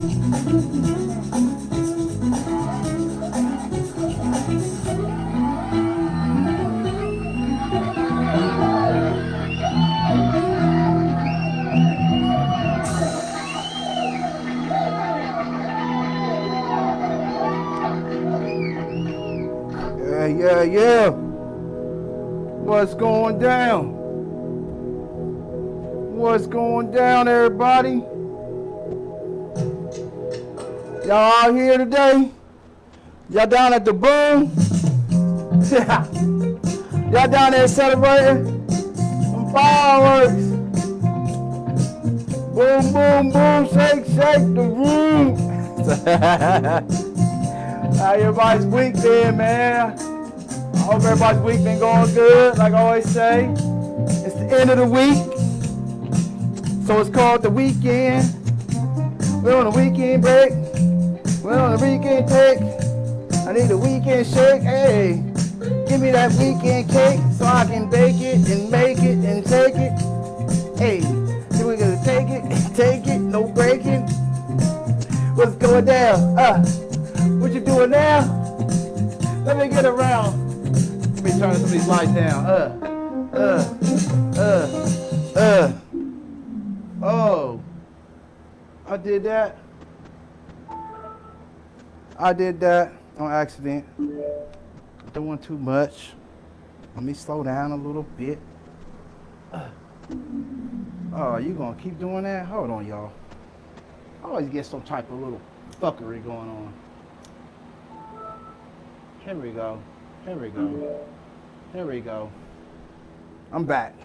Yeah. What's going down? What's going down, everybody? Y'all out here today? Y'all down at the boom? Y'all down there celebrating some fireworks? Boom, boom, boom, shake, shake the room. How everybody's week been, man? I hope everybody's week been going good, like I always say. It's the end of the week, so it's called the weekend. We're on a weekend break. We're on a weekend take. I need a weekend shake. Hey, give me that weekend cake so I can bake it and make it and take it. Hey, then we're gonna take it, no breaking. What's going down? What you doing now? Let me get around. Let me turn some of these lights down. Oh, I did that. I did that on accident. Doing too much. Let me slow down a little bit. Oh, you gonna keep doing that? Hold on, y'all. I always get some type of little fuckery going on. Here we go. Here we go. Here we go. I'm back.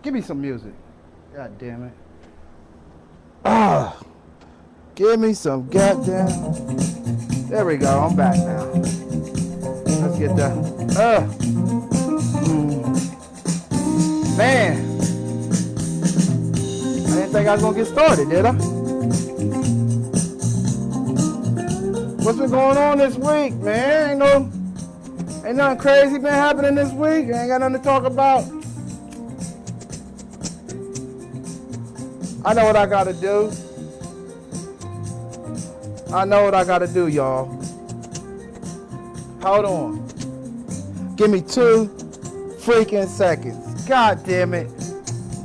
Give me some music. God damn it. Give me some goddamn. There we go. I'm back now. Let's get that. Man. I didn't think I was gonna get started, did I? What's been going on this week, man? Ain't nothing crazy been happening this week. I ain't got nothing to talk about. I know what I gotta do. I know what I gotta do, y'all. Hold on. Give me 2 freaking seconds. God damn it.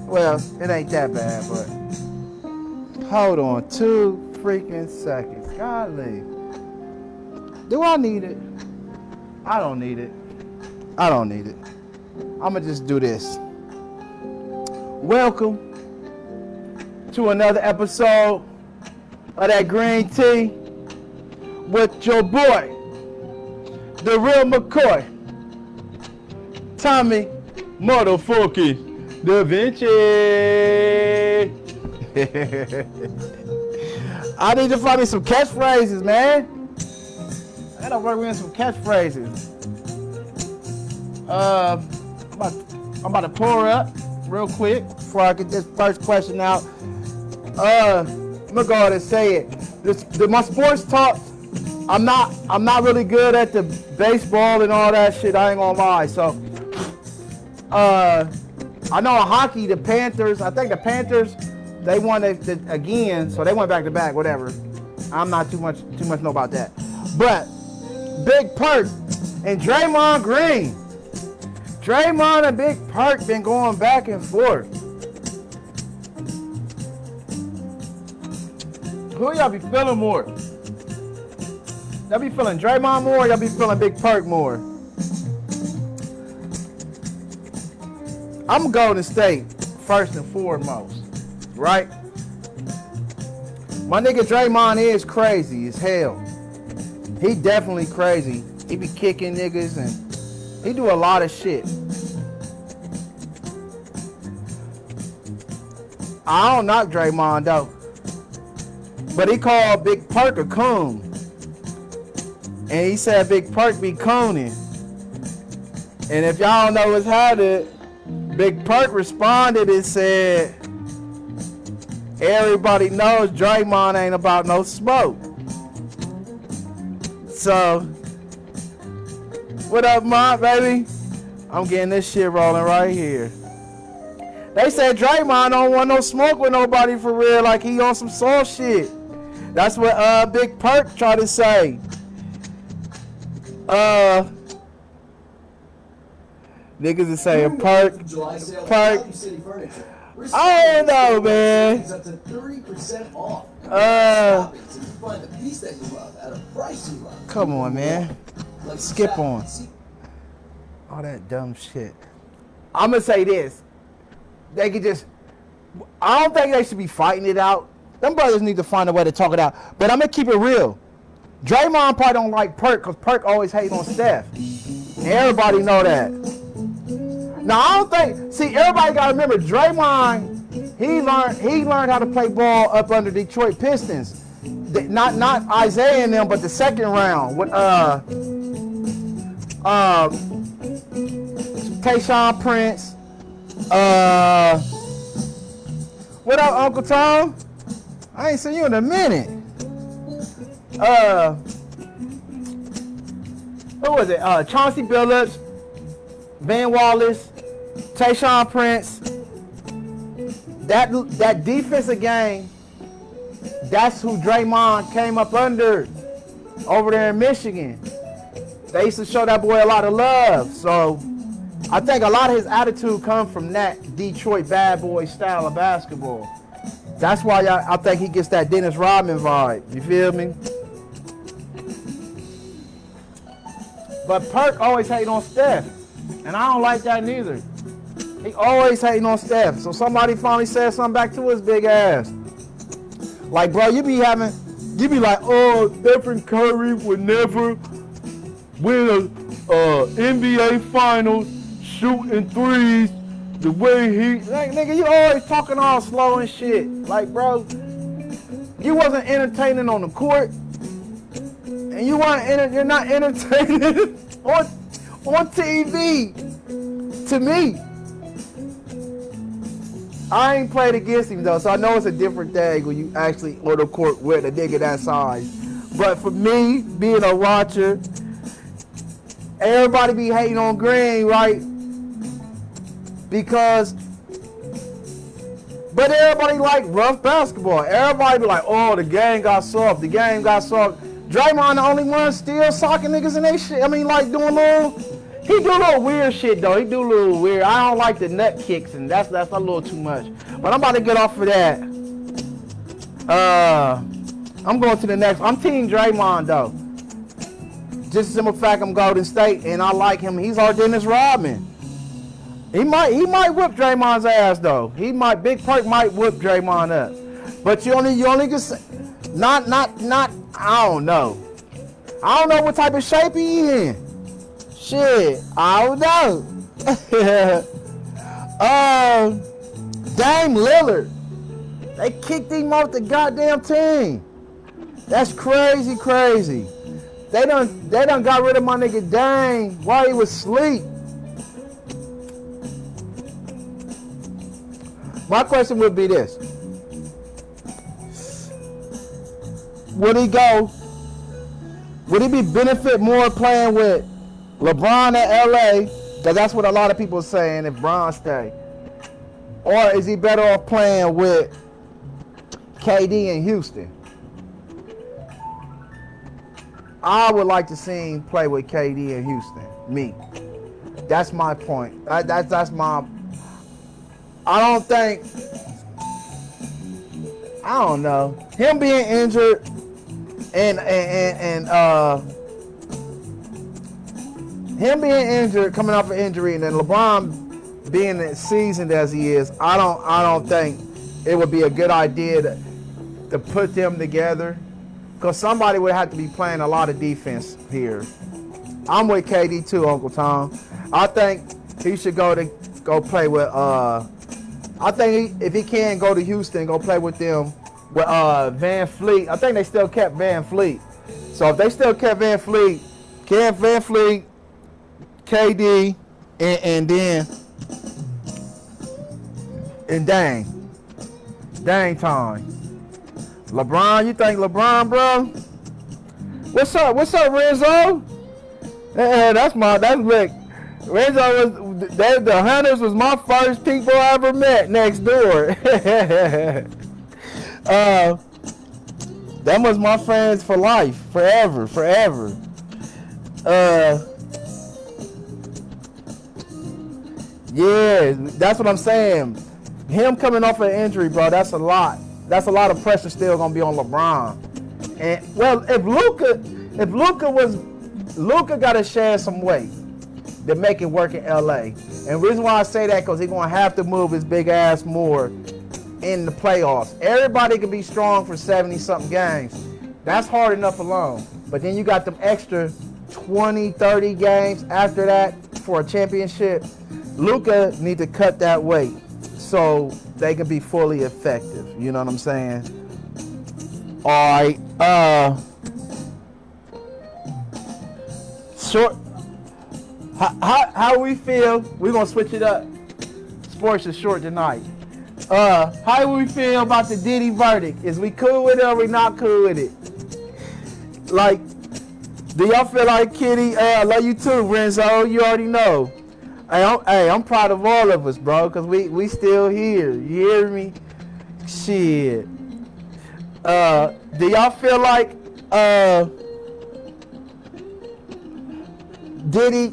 Well, it ain't that bad, but hold on. 2 freaking seconds. Golly. Do I need it? I don't need it. I don't need it. I'ma just do this. Welcome to another episode of that green tea with your boy, the real McCoy, Tommy motherfucking Davinci. I need to find me some catchphrases, man. I gotta work with some catchphrases. I'm about to pour up real quick before I get this first question out. I'm gonna go ahead and say it. My sports talk, I'm not really good at the baseball and all that shit. I ain't gonna lie. So, I know in hockey, the Panthers. I think the Panthers, they won it again, so they went back to back. Whatever. I'm not too much know about that. But Big Perk and Draymond Green. Draymond and Big Perk been going back and forth. Who y'all be feeling more? Y'all be feeling Draymond more or y'all be feeling Big Perk more? I'm Golden State first and foremost, right? My nigga Draymond is crazy as hell. He definitely crazy. He be kicking niggas and he do a lot of shit. I don't knock Draymond though. But he called Big Perk a coon. And he said Big Perk be cooning. And if y'all don't know what's happening, Big Perk responded and said, everybody knows Draymond ain't about no smoke. So, what up, Mont, baby? I'm getting this shit rolling right here. They said Draymond don't want no smoke with nobody for real, like he on some soft shit. That's what Big Perk tried to say. Niggas is saying Perk. I don't know, man. Up to 30% off. Find the piece that you love at a price you love. Come on, man. Let's skip on. All that dumb shit. I'm gonna say this. They could just. I don't think they should be fighting it out. Them brothers need to find a way to talk it out. But I'm gonna keep it real. Draymond probably don't like Perk because Perk always hating on Steph. And everybody know that. Now I don't think. See, everybody gotta remember Draymond. He learned how to play ball up under Detroit Pistons. Not Isaiah and them, but the second round with Tayshaun Prince. What up, Uncle Tom? I ain't seen you in a minute. Who was it? Chauncey Billups, Van Wallace, Tayshaun Prince. That defensive game, that's who Draymond came up under over there in Michigan. They used to show that boy a lot of love. So I think a lot of his attitude comes from that Detroit bad boy style of basketball. That's why I think he gets that Dennis Rodman vibe. You feel me? But Perk always hating on Steph. And I don't like that neither. He always hating on Steph. So somebody finally said something back to his big ass. Like, bro, you be like, oh, Steph and Curry would never win a NBA Finals shooting threes the way he, like, nigga, you always talking all slow and shit. Like, bro, you wasn't entertaining on the court, and you're not entertaining on TV. To me, I ain't played against him though, so I know it's a different thing when you actually on the court with a nigga that size. But for me, being a watcher, everybody be hating on Green, right? But everybody like rough basketball. Everybody be like, oh, the game got soft. Draymond the only one still socking niggas in they shit. I mean, like doing he do a little weird shit though. He do a little weird. I don't like the nut kicks, and that's a little too much. But I'm about to get off of that. I'm going to the next. I'm team Draymond though. Just a simple fact, I'm Golden State, and I like him. He's our Dennis Rodman. He might whip Draymond's ass though. Big Perk might whip Draymond up. But you only can say, not. I don't know. I don't know what type of shape he in. Shit, I don't know. Dame Lillard. They kicked him off the goddamn team. That's crazy. They done got rid of my nigga Dame while he was asleep. My question would be this. Would he be benefit more playing with LeBron at LA? Because that's what a lot of people are saying if Bron stay. Or is he better off playing with KD in Houston? I would like to see him play with KD in Houston. Me. That's my point. That's my... I don't know. Him being injured him being injured, coming off an injury, and then LeBron being as seasoned as he is, I don't think it would be a good idea to put them together, because somebody would have to be playing a lot of defense here. I'm with KD too, Uncle Tom. I think he should go play with. I think if he can go to Houston, go play with them with Van Fleet. I think they still kept Van Fleet. So if they still kept Van Fleet, KD, and Dang time. LeBron, you think LeBron, bro? What's up, Renzo? That's Rick. Renzo the Hunters was my first people I ever met next door. Them was my friends for life, forever. Yeah, that's what I'm saying. Him coming off an injury, bro, that's a lot. That's a lot of pressure still gonna be on LeBron. And well, if Luka gotta shed some weight to make it work in LA. And the reason why I say that, because he's gonna have to move his big ass more in the playoffs. Everybody can be strong for 70-something games. That's hard enough alone. But then you got them extra 20, 30 games after that for a championship. Luka need to cut that weight so they can be fully effective. You know what I'm saying? All right. Short. How we feel? We're gonna switch it up. Sports is short tonight. How do we feel about the Diddy verdict? Is we cool with it or we not cool with it? Like, do y'all feel like Kitty? I love you too, Renzo. You already know. I'm proud of all of us, bro, because we still here. You hear me? Shit. Do y'all feel like Diddy,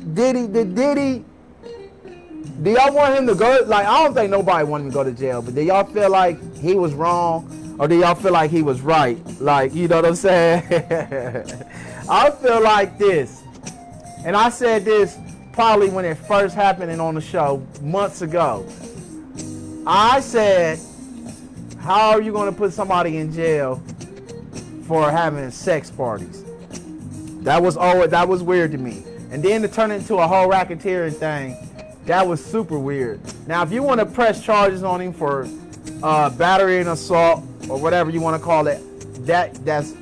do y'all want him to go? Like, I don't think nobody want him to go to jail, but do y'all feel like he was wrong, or do y'all feel like he was right? Like, you know what I'm saying? I feel like this, and I said this probably when it first happened on the show months ago. I said, how are you going to put somebody in jail for having sex parties? That was weird to me. And then to turn it into a whole racketeering thing, that was super weird. Now, if you want to press charges on him for battery and assault or whatever you want to call it, that's,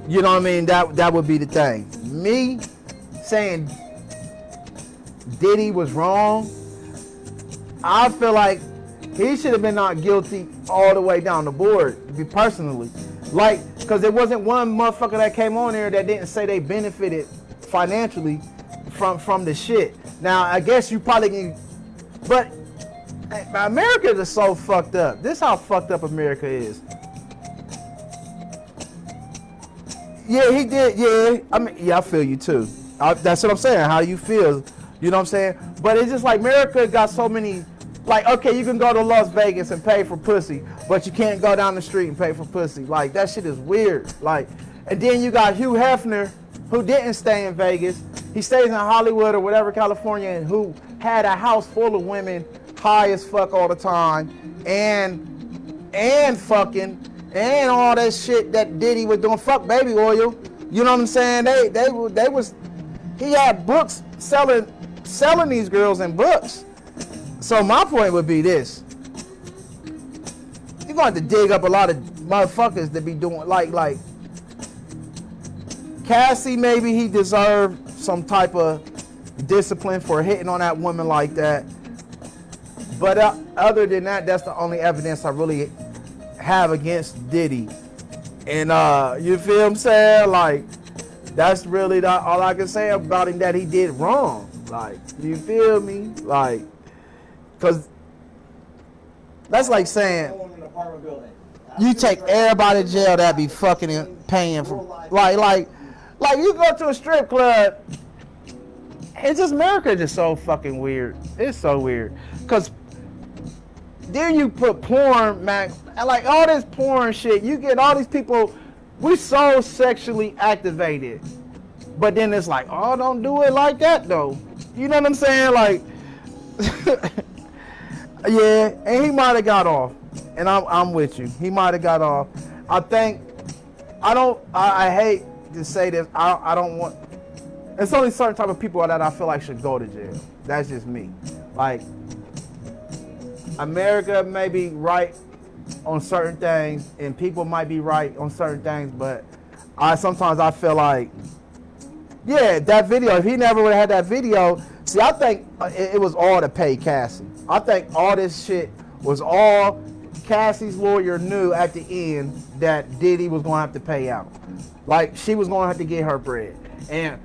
you know what I mean? That would be the thing. Me saying Diddy was wrong, I feel like he should have been not guilty all the way down the board, personally. Like, because there wasn't one motherfucker that came on there that didn't say they benefited financially from the shit. Now, I guess you probably can, but America is so fucked up. This is how fucked up America is. Yeah, he did. Yeah, I mean, yeah, I feel you too. That's what I'm saying. How you feel, you know what I'm saying? But it's just like America got so many. Like, okay, you can go to Las Vegas and pay for pussy, but you can't go down the street and pay for pussy. Like, that shit is weird. Like, and then you got Hugh Hefner, who didn't stay in Vegas. He stays in Hollywood or whatever, California, and who had a house full of women, high as fuck all the time, and fucking, and all that shit that Diddy was doing. Fuck baby oil. You know what I'm saying? He had books selling these girls in books. So my point would be this. You're going to have to dig up a lot of motherfuckers that be doing, like Cassie, maybe he deserved some type of discipline for hitting on that woman like that. But other than that, that's the only evidence I really have against Diddy. And you feel what I'm saying? Like, that's really all I can say about him, that he did wrong. Like, you feel me? Like, because that's like saying you take everybody to jail that be fucking and paying for, like you go to a strip club. It's just, America is just so fucking weird. It's so weird. Because then you put porn, man, like all this porn shit, you get all these people, we so sexually activated. But then it's like, oh, don't do it like that though. You know what I'm saying? Like, yeah, and he might have got off. And I'm with you. He might have got off. I hate to say this. I don't want, it's only certain type of people that I feel like should go to jail. That's just me. Like, America may be right on certain things, and people might be right on certain things, but sometimes I feel like, yeah, that video, if he never would have had that video, see, I think it was all to pay Cassie. I think all this shit was all Cassie's lawyer knew at the end that Diddy was going to have to pay out. Like, she was going to have to get her bread. And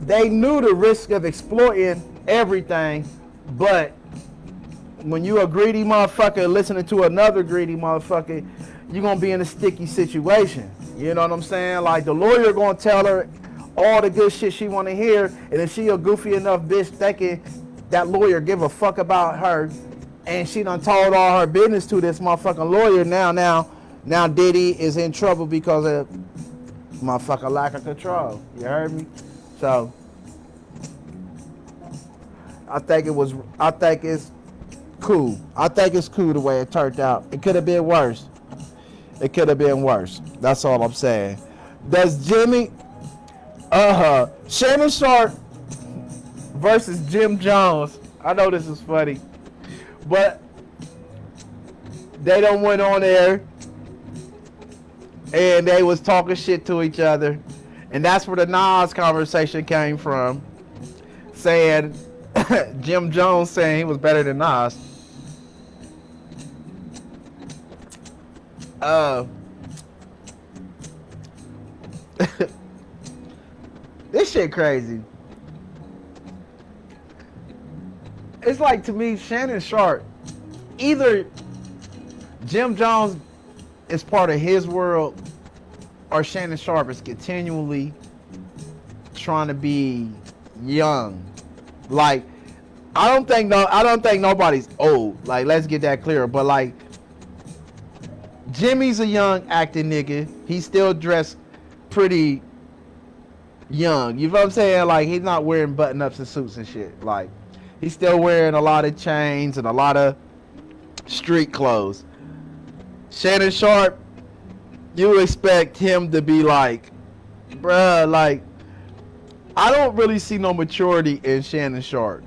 they knew the risk of exploiting everything But when you a greedy motherfucker listening to another greedy motherfucker, you're going to be in a sticky situation. You know what I'm saying? Like, the lawyer going to tell her all the good shit she want to hear, and if she a goofy enough bitch thinking that lawyer give a fuck about her, and she done told all her business to this motherfucking lawyer, now Diddy is in trouble because of motherfucker lack of control. You heard me? So I think it's cool. I think it's cool the way it turned out. It could have been worse. That's all I'm saying. Does Jimmy Shannon Sharp versus Jim Jones. I know this is funny, but they done went on there and they was talking shit to each other, and that's where the Nas conversation came from, saying Jim Jones saying he was better than Nas. This shit crazy. It's like, to me, Shannon Sharp, either Jim Jones is part of his world, or Shannon Sharp is continually trying to be young. Like, I don't think nobody's old. Like, let's get that clear. But like, Jimmy's a young acting nigga. He still dressed pretty young. You know what I'm saying? Like, he's not wearing button-ups and suits and shit. Like, he's still wearing a lot of chains and a lot of street clothes. Shannon Sharp, you would expect him to be like, bruh, like, I don't really see no maturity in Shannon Sharp.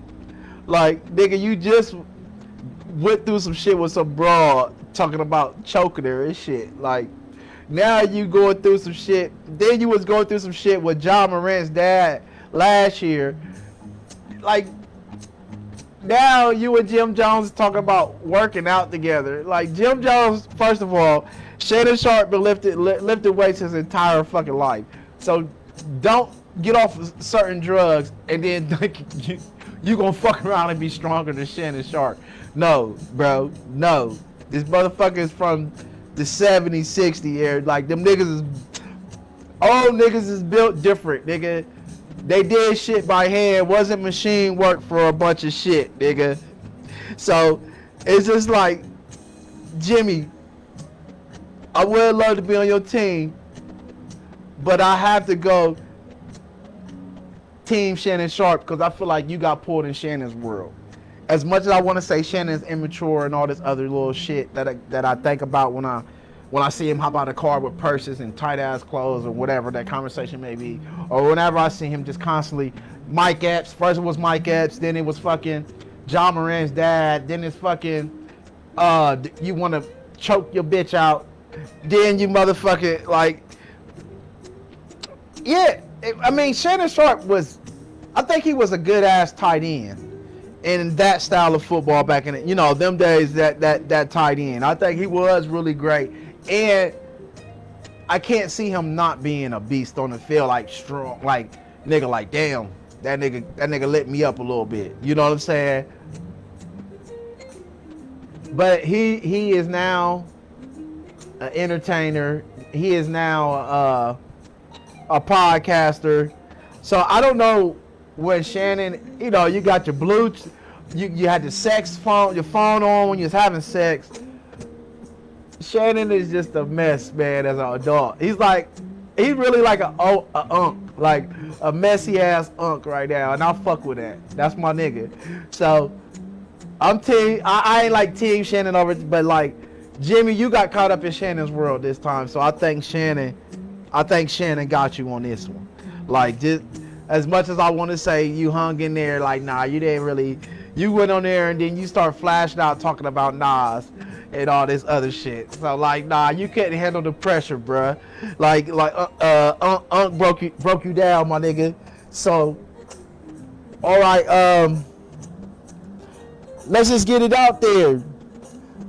Like, nigga, you just went through some shit with some broad talking about choking her and shit. Like, now you going through some shit. Then you was going through some shit with John Morant's dad last year. Like, now you and Jim Jones talking about working out together. Like, Jim Jones, first of all, Shannon Sharp been lifted weights his entire fucking life. So don't get off of certain drugs and then think you gonna fuck around and be stronger than Shannon Sharp. No, bro, no. This motherfucker is from the 70s, 60s era. Like, them niggas is, old niggas is built different, nigga. They did shit by hand. Wasn't machine work for a bunch of shit, nigga. So it's just like, Jimmy, I would love to be on your team, but I have to go Team Shannon Sharp because I feel like you got pulled in Shannon's world. As much as I want to say Shannon's immature and all this other little shit that I think about when I see him hop out of the car with purses and tight ass clothes or whatever that conversation may be, or whenever I see him just constantly Mike Epps. First it was Mike Epps, then it was fucking John Morant's dad, then it's fucking you want to choke your bitch out, then you motherfucking like, yeah. I mean, Shannon Sharp was, I think he was a good ass tight end in that style of football back in the, you know, them days, that tight end. I think he was really great. And I can't see him not being a beast on the field, like strong, like nigga, like damn, that nigga lit me up a little bit. You know what I'm saying? But he is now an entertainer. He is now a podcaster. So I don't know when Shannon, you know, you got your Bluetooth, you had your phone on when you was having sex. Shannon is just a mess, man, as an adult. He's really like a unk, like a messy ass unk right now, and I fuck with that. That's my nigga. So I ain't like Team Shannon over, but like Jimmy, you got caught up in Shannon's world this time. So I think Shannon got you on this one. Like, just as much as I want to say you hung in there, like, nah, you didn't really. You went on there and then you start flashing out talking about Nas and all this other shit. So like, nah, you couldn't handle the pressure, bruh. Like Unc broke you down, my nigga. So, all right, let's just get it out there.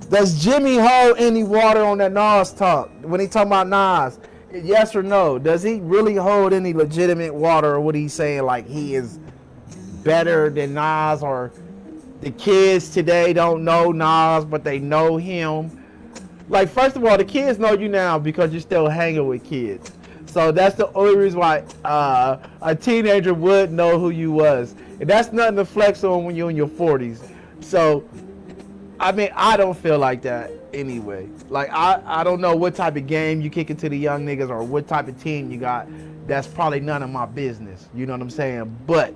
Does Jimmy hold any water on that Nas talk when he talking about Nas? Yes or no? Does he really hold any legitimate water, or what he's saying, like he is better than Nas, or the kids today don't know Nas, but they know him. Like, first of all, the kids know you now because you're still hanging with kids. So that's the only reason why a teenager would know who you was. And that's nothing to flex on when you're in your 40s. So, I mean, I don't feel like that anyway. Like, I don't know what type of game you kick into the young niggas or what type of team you got. That's probably none of my business. You know what I'm saying? But,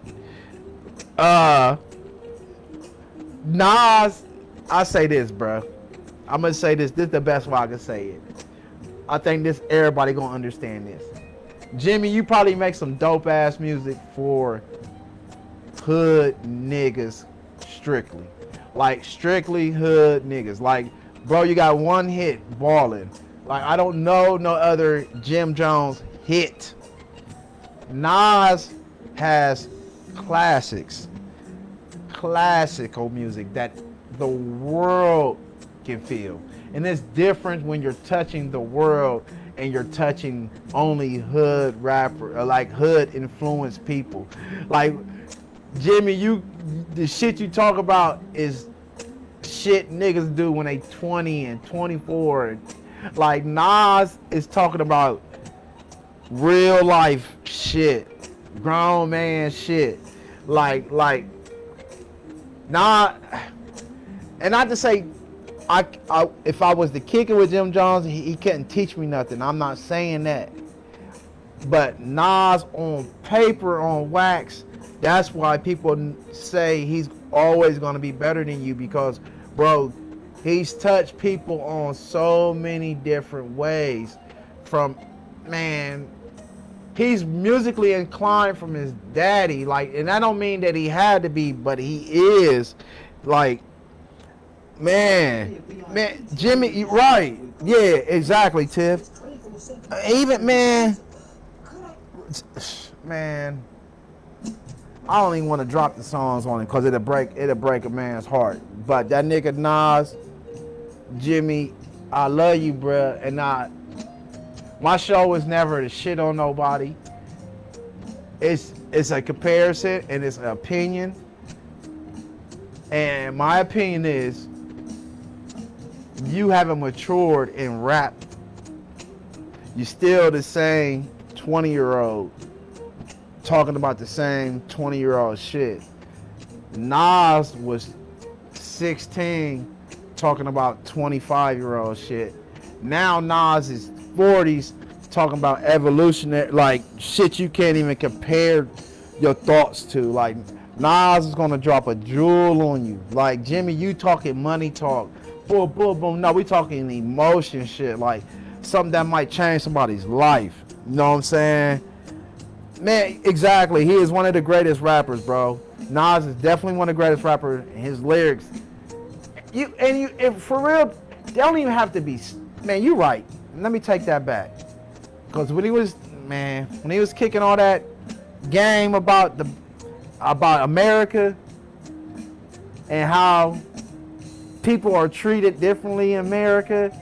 Nas, I say this, bro. I'm gonna say this. This is the best way I can say it. I think everybody gonna understand this. Jimmy, you probably make some dope ass music for hood niggas strictly. Like, strictly hood niggas. Like, bro, you got one hit, Ballin'. Like, I don't know no other Jim Jones hit. Nas has classics. Classical music that the world can feel. And it's different when you're touching the world and you're touching only hood rapper, or like hood influenced people. Like, Jimmy, the shit you talk about is shit niggas do when they 20 and 24. Like, Nas is talking about real life shit, grown man shit. Like, not, and not to say, if I was to kick it with Jim Jones, he couldn't teach me nothing. I'm not saying that. But Nas on paper, on wax, that's why people say he's always going to be better than you, because, bro, he's touched people on so many different ways. From, man, he's musically inclined from his daddy. Like, and I don't mean that he had to be, but he is. Like, man, Jimmy, right. Yeah, exactly, Tiff. Even, man, I don't even want to drop the songs on it because it'll break a man's heart. But that nigga Nas, Jimmy, I love you, bruh. And my show is never to shit on nobody. It's a comparison and it's an opinion. And my opinion is, you haven't matured in rap. You're still the same 20-year-old talking about the same 20-year-old shit. Nas was 16 talking about 25-year-old shit. Now Nas is 40s talking about evolutionary, like shit you can't even compare your thoughts to. Like, Nas is gonna drop a jewel on you. Like, Jimmy, you talking money talk. Boom, boom, boom. No, we talking emotion shit. Like, something that might change somebody's life. You know what I'm saying? Man, exactly. He is one of the greatest rappers, bro. Nas is definitely one of the greatest rappers. His lyrics, and for real, they don't even have to be. Man, you right. Let me take that back. Because when he was kicking all that game about America and how people are treated differently in America,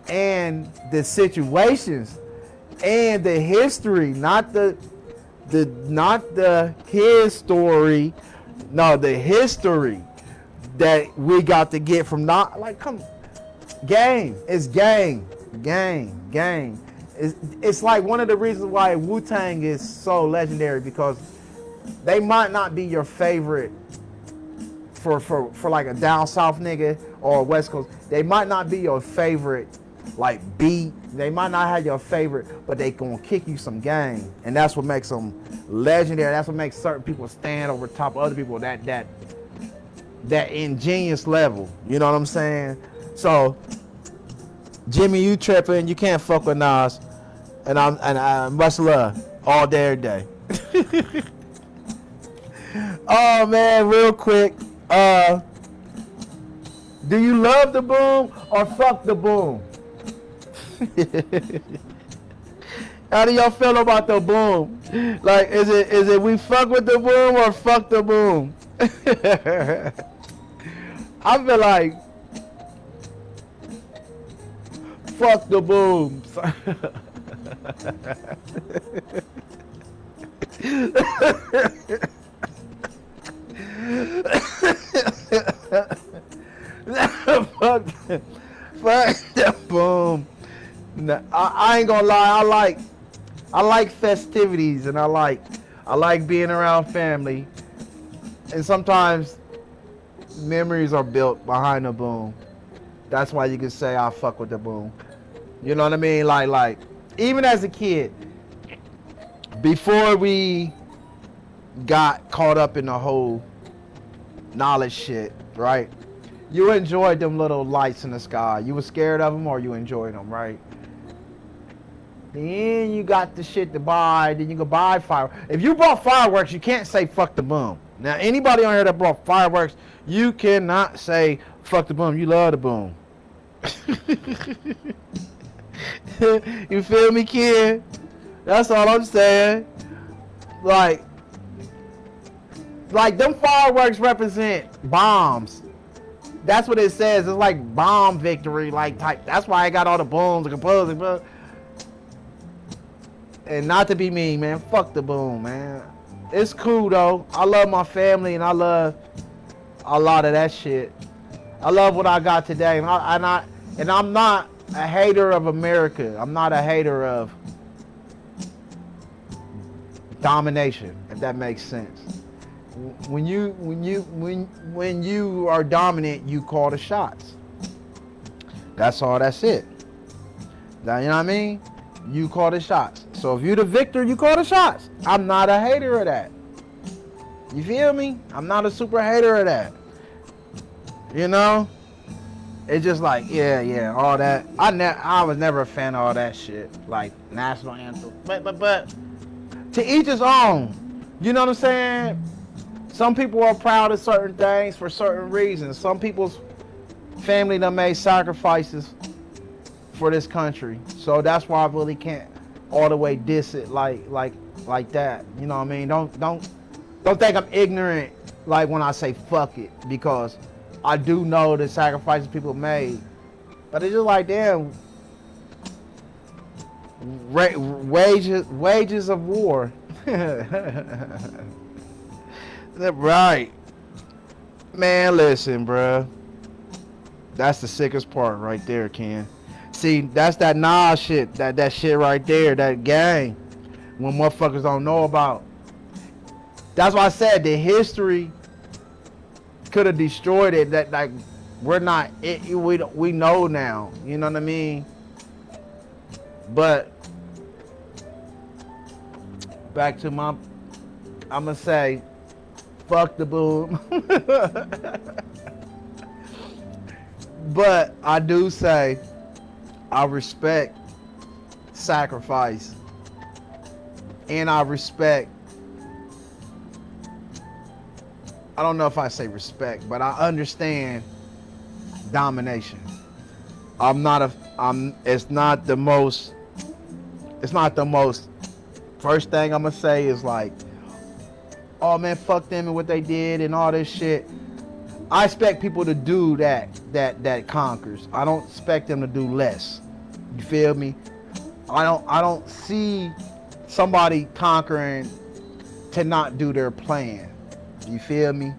and the situations and the history, not the his story, no, the history that we got to get from game. It's game. It's like one of the reasons why Wu-Tang is so legendary, because they might not be your favorite for like a down south nigga or a West Coast. They might not be your favorite like beat. They might not have your favorite, but they gonna kick you some game, and that's what makes them legendary. That's what makes certain people stand over top of other people. That ingenious level. You know what I'm saying? So, Jimmy, you tripping? You can't fuck with Nas, and I much love all day, every day. Oh man, real quick. Do you love the boom or fuck the boom? How do y'all feel about the boom? Like, is it we fuck with the boom or fuck the boom? I feel like fuck the boom. ain't gonna lie. I like festivities, and I like being around family. And sometimes memories are built behind the boom. That's why you can say I fuck with the boom. You know what I mean? Like even as a kid, before we got caught up in the whole knowledge shit, right? You enjoyed them little lights in the sky. You were scared of them or you enjoyed them, right? Then you got the shit to buy. Then you can buy fireworks. If you bought fireworks, you can't say fuck the boom. Now, anybody on here that bought fireworks, you cannot say fuck the boom. You love the boom. You feel me, kid? That's all I'm saying. Like them fireworks represent bombs. That's what it says. It's like bomb victory, like type. That's why I got all the booms and composing. And not to be mean, man. Fuck the boom, man. It's cool though. I love my family and I love a lot of that shit. I love what I got today, and I'm not a hater of America. I'm not a hater of domination, if that makes sense. When you are dominant, you call the shots. That's all. That's it. Now, you know what I mean? You call the shots. So if you're the victor, you call the shots. I'm not a hater of that. You feel me? I'm not a super hater of that. You know? It's just like, yeah, all that. I was never a fan of all that shit. Like, national anthem. But, to each his own. You know what I'm saying? Some people are proud of certain things for certain reasons. Some people's family done made sacrifices for this country. So that's why I really can't all the way diss it like that. You know what I mean? Don't think I'm ignorant like when I say fuck it, because I do know the sacrifices people made. But it's just like, damn, wages of war. Right. Man, listen, bruh. That's the sickest part right there, Ken. See, that's that Nas shit, that shit right there, that gang, when motherfuckers don't know about. That's why I said the history could have destroyed it. That like we're not, we know now. You know what I mean? But back to I'm gonna say, fuck the boom. But I do say, I respect sacrifice, and I don't know if I say respect, but I understand domination. It's not the most, first thing I'm gonna say is like, oh man, fuck them and what they did and all this shit. I expect people to do that conquers. I don't expect them to do less. You feel me? I don't see somebody conquering to not do their plan. You feel me?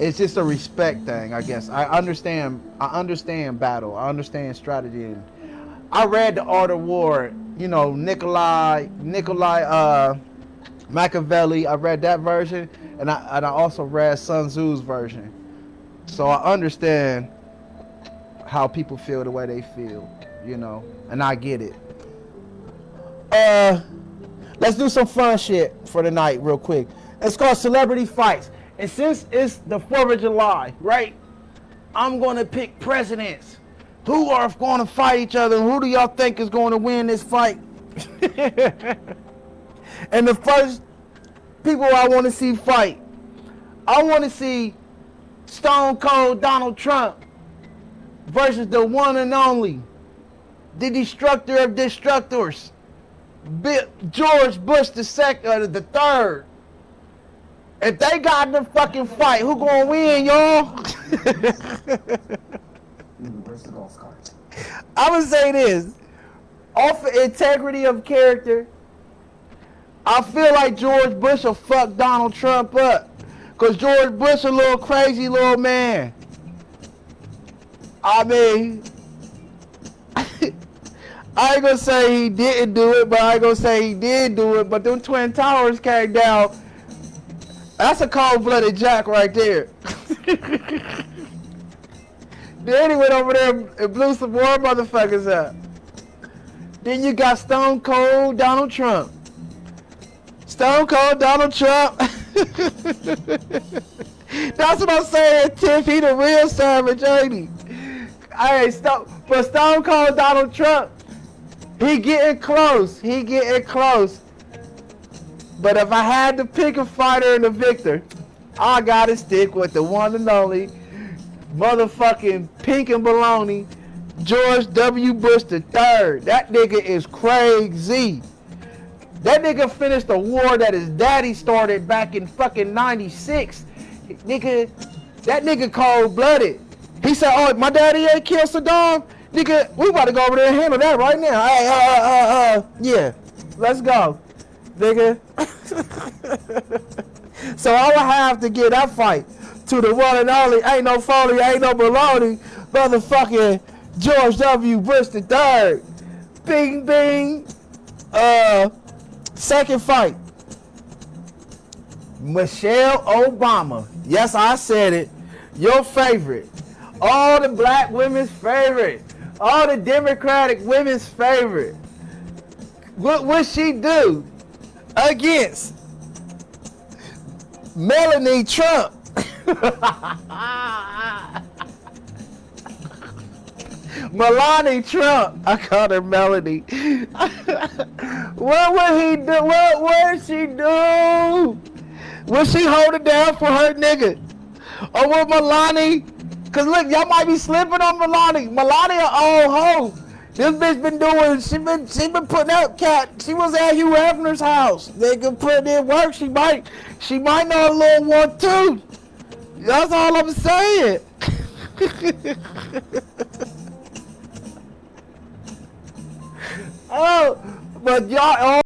It's just a respect thing, I guess. I understand battle. I understand strategy. And I read The Art of War. You know, Nikolai Machiavelli. I read that version, and I also read Sun Tzu's version. So I understand how people feel the way they feel, you know, and I get it. Let's do some fun shit for the night real quick. It's called Celebrity Fights. And since it's the 4th of July, right, I'm going to pick presidents who are going to fight each other. Who do y'all think is going to win this fight? And the first people I want to see fight, I want to see Stone Cold Donald Trump versus the one and only, the destructor of destructors, George Bush the third. If they got in the fucking fight, who gonna win, y'all? I'm gonna say this. Off of integrity of character, I feel like George Bush will fuck Donald Trump up. Because George Bush a little crazy little man. I mean, I ain't gonna say he didn't do it, but I ain't gonna say he did do it. But them Twin Towers came down. That's a cold-blooded Jack right there. Then he went over there and blew some more motherfuckers up. Then you got Stone Cold Donald Trump. Stone Cold Donald Trump. That's what I'm saying, Tiff. He the real savage, ain't he? Hey, but Stone Cold Donald Trump, he getting close. He getting close. But if I had to pick a fighter and a victor, I gotta stick with the one and only motherfucking pink and baloney George W. Bush III. That nigga is crazy. That nigga finished a war that his daddy started back in fucking 96. Nigga, that nigga cold-blooded. He said, oh, my daddy ain't killed Saddam? Nigga, we about to go over there and handle that right now. Hey, yeah, let's go, nigga. So I would have to give that fight to the one and only, ain't no Foley, ain't no baloney, motherfucking George W. Bush III. Bing, bing. Second fight, Michelle Obama. Yes, I said it. Your favorite. All the black women's favorite. All the Democratic women's favorite. What would she do against Melanie Trump? Melania Trump. I called her Melanie. What would he do? What would she do? Would she hold it down for her nigga? Or would Melania? Cause look, y'all might be slipping on Melania. Melania, old hoe. This bitch been doing. She been putting out cat. She was at Hugh Hefner's house. They could put in work. She might know a little one too. That's all I'm saying. Oh, but y'all.